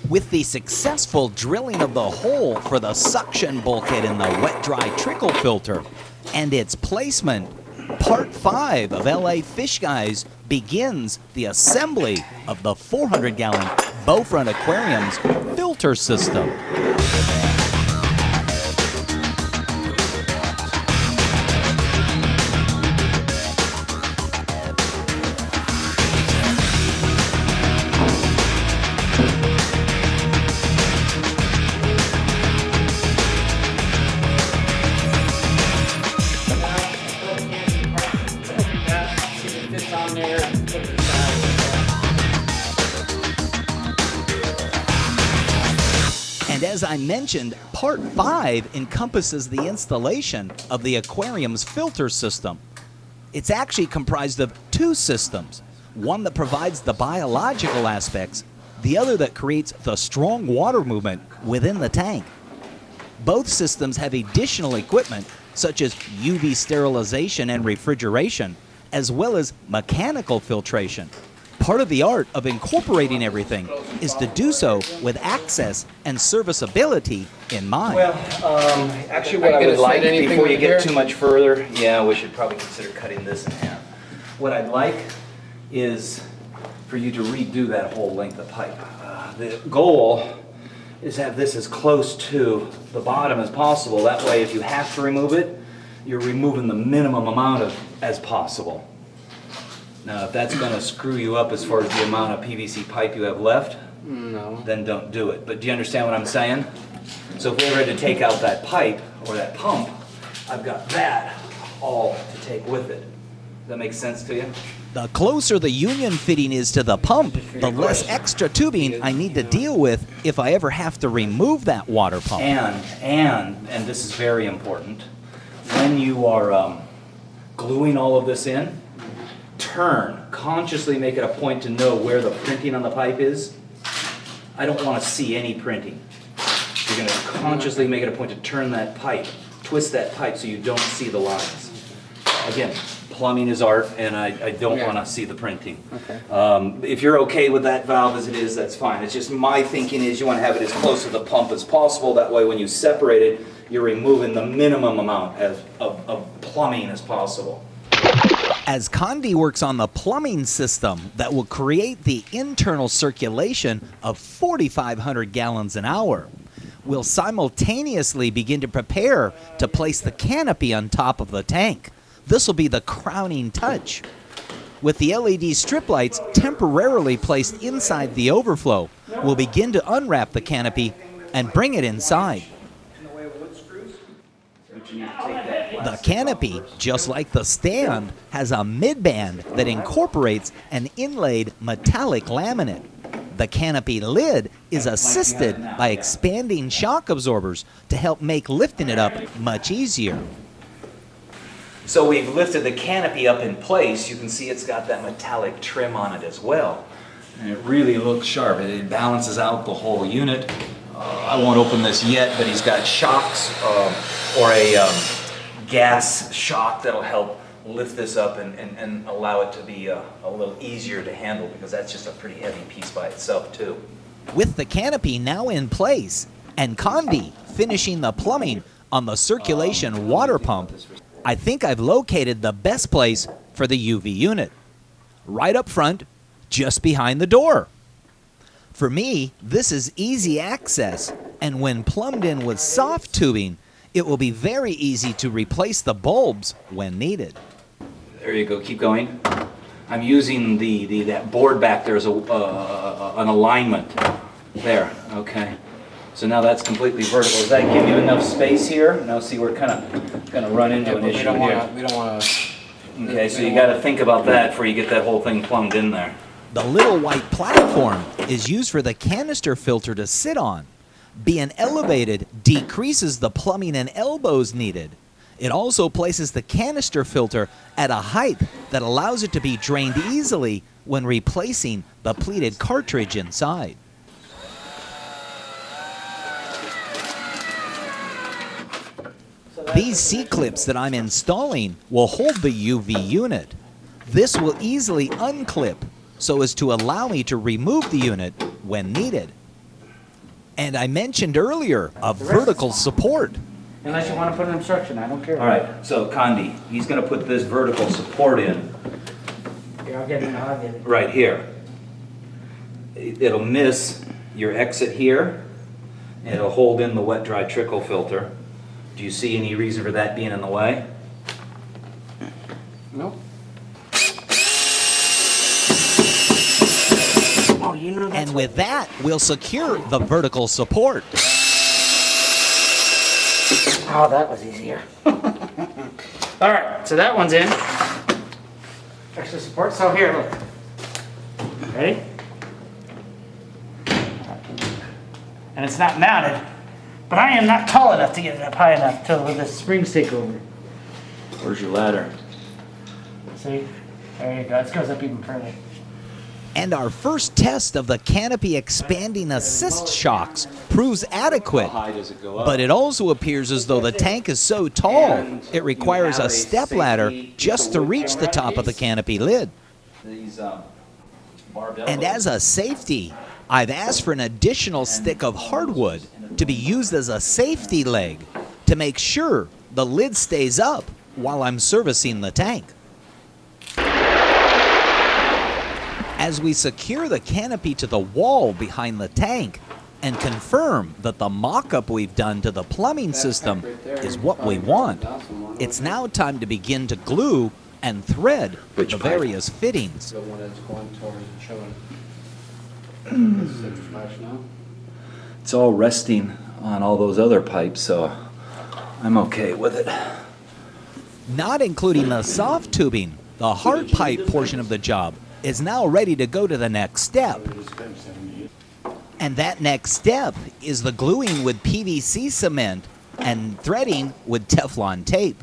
With the successful drilling of the hole for the suction bulkhead in the wet-dry trickle filter and its placement, Part 5 of LA Fishguys begins the assembly of the 400-gallon Bowfront Aquarium's filter system. And as I mentioned, Part 5 encompasses the installation of the aquarium's filter system. It's actually comprised of two systems, one that provides the biological aspects, the other that creates the strong water movement within the tank. Both systems have additional equipment such as UV sterilization and refrigeration, as well as mechanical filtration. Part of the art of incorporating everything is to do so with access and serviceability in mind. Well, actually what I would like, before you get too much further, yeah, we should probably consider cutting this in half. What I'd like is for you to redo that whole length of pipe. The goal is to have this as close to the bottom as possible. That way, if you have to remove it, you're removing the minimum amount of as possible. Now, if that's going to screw you up as far as the amount of PVC pipe you have left, no, then don't do it. But do you understand what I'm saying? So if we ever had to take out that pipe or that pump, I've got that all to take with it. Does that make sense to you? The closer the union fitting is to the pump, the less extra tubing I need to deal with if I ever have to remove that water pump. And this is very important, when you are gluing all of this in, consciously make it a point to know where the printing on the pipe is. I don't want to see any printing. You're going to consciously make it a point to turn that pipe, twist that pipe so you don't see the lines. Again, plumbing is art, and I don't want to see the printing. okay. If you're okay with that valve as it is, that's fine. It's just my thinking is you want to have it as close to the pump as possible. That way when you separate it, you're removing the minimum amount of plumbing as possible. As Condi works on the plumbing system that will create the internal circulation of 4,500 gallons an hour, we'll simultaneously begin to prepare to place the canopy on top of the tank. This will be the crowning touch. With the LED strip lights temporarily placed inside the overflow, we'll begin to unwrap the canopy and bring it inside. The canopy, just like the stand, has a mid-band that incorporates an inlaid metallic laminate. The canopy lid is assisted by expanding shock absorbers to help make lifting it up much easier. So we've lifted the canopy up in place. You can see it's got that metallic trim on it as well. And it really looks sharp. It balances out the whole unit. I won't open this yet, but he's got shocks or a gas shock that'll help lift this up and allow it to be a little easier to handle, because that's just a pretty heavy piece by itself too. With the canopy now in place and Condi finishing the plumbing on the circulation water pump, I think I've located the best place for the UV unit. Right up front, just behind the door. For me, this is easy access, and when plumbed in with soft tubing, it will be very easy to replace the bulbs when needed. There you go, keep going. I'm using that board back there as an alignment. There, okay. So now that's completely vertical. Does that give you enough space here? Now see, we're kind of going to run into an issue here. We don't want to. Okay, so you got to think about that before you get that whole thing plumbed in there. The little white platform is used for the canister filter to sit on. Being elevated decreases the plumbing and elbows needed. It also places the canister filter at a height that allows it to be drained easily when replacing the pleated cartridge inside. These C-clips that I'm installing will hold the UV unit. This will easily unclip so as to allow me to remove the unit when needed. And I mentioned earlier a vertical support. Unless you want to put an obstruction, I don't care. All right, so Condi, he's gonna put this vertical support in Here, I'll get it, I'll get it. right here. It'll miss your exit here, and it'll hold in the wet-dry trickle filter. Do you see any reason for that being in the way? Nope. Oh, you know that's And with that, we'll secure the vertical support. Oh, that was easier. All right, so that one's in. Extra support. So here, look. Ready? And it's not mounted, but I am not tall enough to get it up high enough till the springs take over. Where's your ladder? See? There you go. This goes up even further. And our first test of the Canopy expanding assist shocks proves adequate. How high does it go up? But it also appears as though the tank is so tall, it requires a step ladder just to reach the top of the canopy lid. These barbed And elbows. as a safety, I've asked for an additional stick of hardwood to be used as a safety leg to make sure the lid stays up while I'm servicing the tank. As we secure the canopy to the wall behind the tank and confirm that the mock-up we've done to the plumbing system is what we want, it's now time to begin to glue and thread Which the pipe? various fittings. The one that's going towards showing. This is a flash now. It's all resting on all those other pipes, so I'm okay with it. Not including the soft tubing, the hard pipe portion of the job is now ready to go to the next step. And that next step is the gluing with PVC cement and threading with Teflon tape.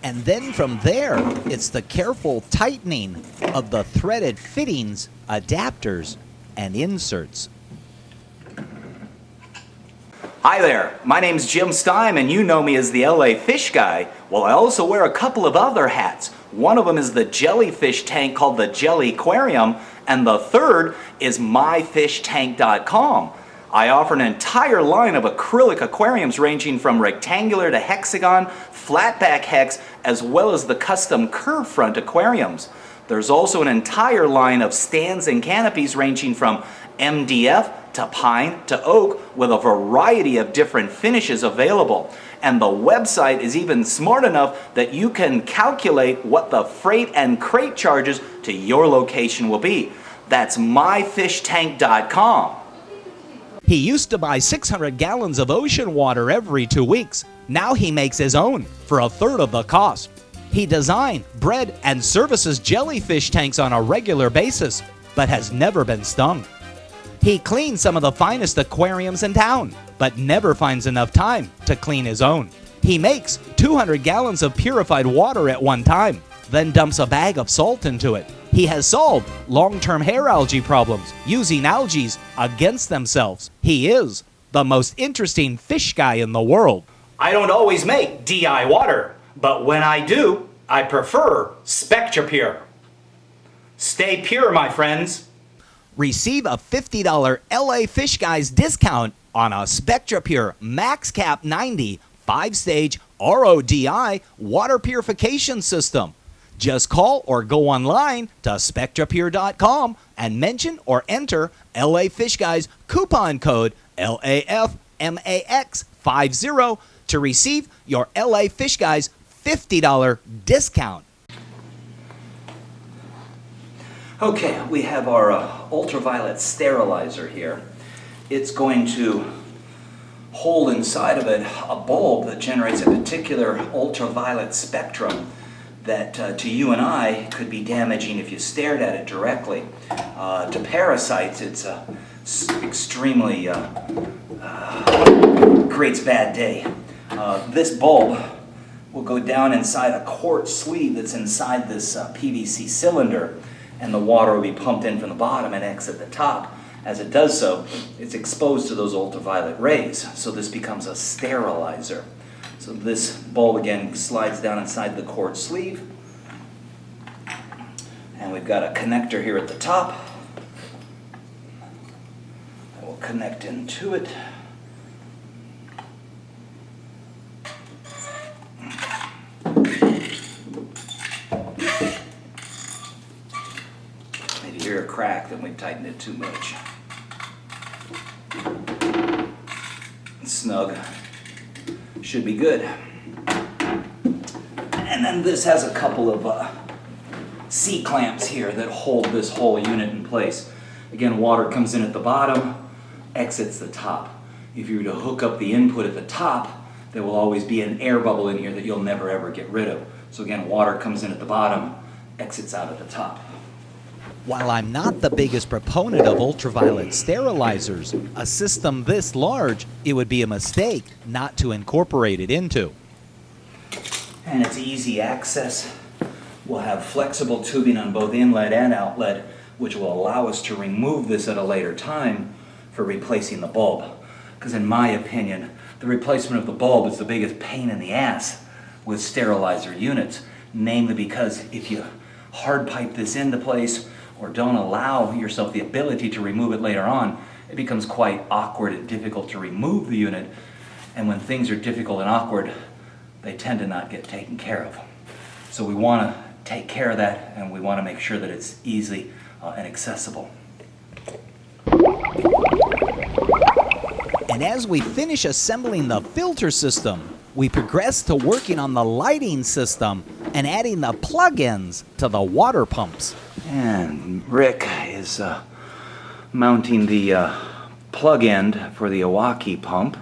And then from there, it's the careful tightening of the threaded fittings, adapters, and inserts. Hi there, my name's Jim Stime, and you know me as the LA Fish Guy. Well, I also wear a couple of other hats. One of them is the jellyfish tank called the Jelly Aquarium, and the third is myfishtank.com. I offer an entire line of acrylic aquariums ranging from rectangular to hexagon, flatback hex, as well as the custom curve front aquariums. There's also an entire line of stands and canopies ranging from MDF to pine to oak with a variety of different finishes available. And the website is even smart enough that you can calculate what the freight and crate charges to your location will be. That's myfishtank.com. He used to buy 600 gallons of ocean water every 2 weeks. Now he makes his own for a third of the cost. He designed, bred, and services jellyfish tanks on a regular basis, but has never been stung. He cleans some of the finest aquariums in town, but never finds enough time to clean his own. He makes 200 gallons of purified water at one time, then dumps a bag of salt into it. He has solved long-term hair algae problems using algae against themselves. He is the most interesting fish guy in the world. I don't always make DI water, but when I do, I prefer SpectraPure. Stay pure, my friends. Receive a $50 LA Fishguys discount on a SpectraPure Max Cap 90 5-stage RODI water purification system. Just call or go online to SpectraPure.com and mention or enter LA Fishguys coupon code LAFMAX50 to receive your LA Fishguys $50 discount. Okay, we have our ultraviolet sterilizer here. It's going to hold inside of it a bulb that generates a particular ultraviolet spectrum that to you and I could be damaging if you stared at it directly. To parasites, it's extremely creates bad day. This bulb will go down inside a quart sleeve that's inside this PVC cylinder, and the water will be pumped in from the bottom and exit the top. As it does so, it's exposed to those ultraviolet rays, so this becomes a sterilizer. So this bulb again slides down inside the quart sleeve, and we've got a connector here at the top that we'll connect into it. If you hear a crack, then we've tightened it too much. Snug. Should be good. And then this has a couple of C-clamps here that hold this whole unit in place. Again, water comes in at the bottom, exits the top. If you were to hook up the input at the top, there will always be an air bubble in here that you'll never ever get rid of. So again, water comes in at the bottom, exits out at the top. While I'm not the biggest proponent of ultraviolet sterilizers, a system this large, it would be a mistake not to incorporate it into. And it's easy access. We'll have flexible tubing on both inlet and outlet, which will allow us to remove this at a later time for replacing the bulb. Because in my opinion, the replacement of the bulb is the biggest pain in the ass with sterilizer units, namely because if you hard pipe this into place or don't allow yourself the ability to remove it later on, it becomes quite awkward and difficult to remove the unit. And when things are difficult and awkward, they tend to not get taken care of. So we want to take care of that, and we want to make sure that it's easy and accessible. And as we finish assembling the filter system, we progress to working on the lighting system and adding the plug-ins to the water pumps. And Rick is mounting the plug end for the Iwaki pump.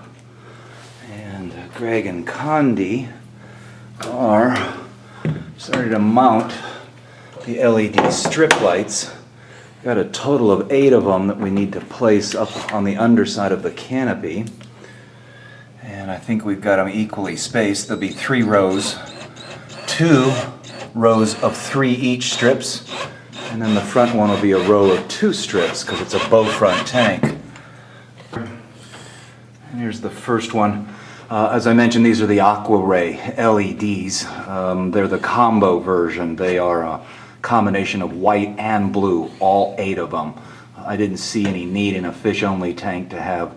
And Greg and Condi are starting to mount the LED strip lights. Got a total of 8 of them that we need to place up on the underside of the canopy. And I think we've got them equally spaced. There'll be 3 rows, 2 rows of 3 each strips, and then the front one will be a row of 2 strips because it's a Bowfront tank. And here's the first one. As I mentioned, these are the AquaRay LEDs. They're the combo version. They are a combination of white and blue, all 8 of them. I didn't see any need in a fish-only tank to have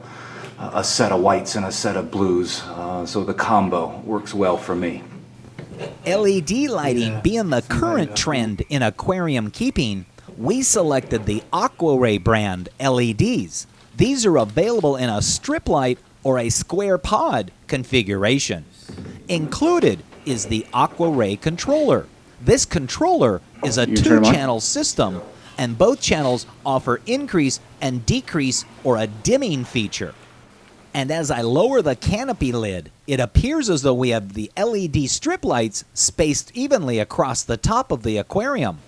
a set of whites and a set of blues, so the combo works well for me. LED lighting being the current trend in aquarium keeping, we selected the AquaRay brand LEDs. These are available in a strip light or a square pod configuration. Included is the AquaRay controller. This controller is a 2-channel system, and both channels offer increase and decrease or a dimming feature. And as I lower the canopy lid, it appears as though we have the LED strip lights spaced evenly across the top of the aquarium,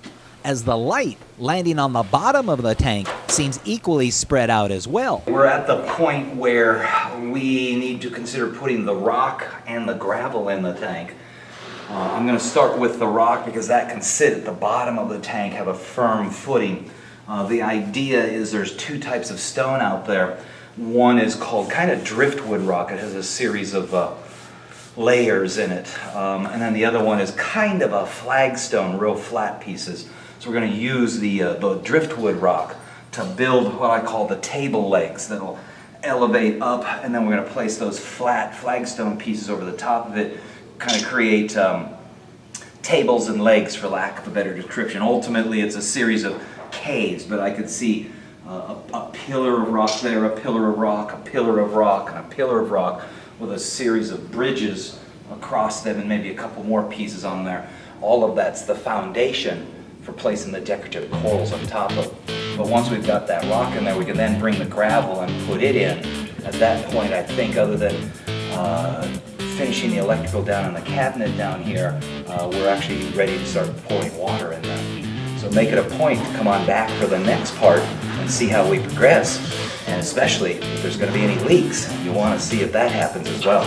as the light landing on the bottom of the tank seems equally spread out as well. We're at the point where we need to consider putting the rock and the gravel in the tank. I'm going to start with the rock because that can sit at the bottom of the tank, have a firm footing. The idea is there's 2 types of stone out there. One is called kind of driftwood rock. It has a series of layers in it. And then the other one is kind of a flagstone, real flat pieces. So we're going to use the driftwood rock to build what I call the table legs that'll elevate up, and then we're going to place those flat flagstone pieces over the top of it, kind of create tables and legs, for lack of a better description. Ultimately, it's a series of caves, but I could see a pillar of rock there, a pillar of rock, a pillar of rock, and a pillar of rock with a series of bridges across them and maybe a couple more pieces on there. All of that's the foundation for placing the decorative corals on top of. But once we've got that rock in there, we can then bring the gravel and put it in. At that point, I think, other than finishing the electrical down in the cabinet down here, we're actually ready to start pouring water in there. So make it a point to come on back for the next part and see how we progress. And especially if there's going to be any leaks, you want to see if that happens as well.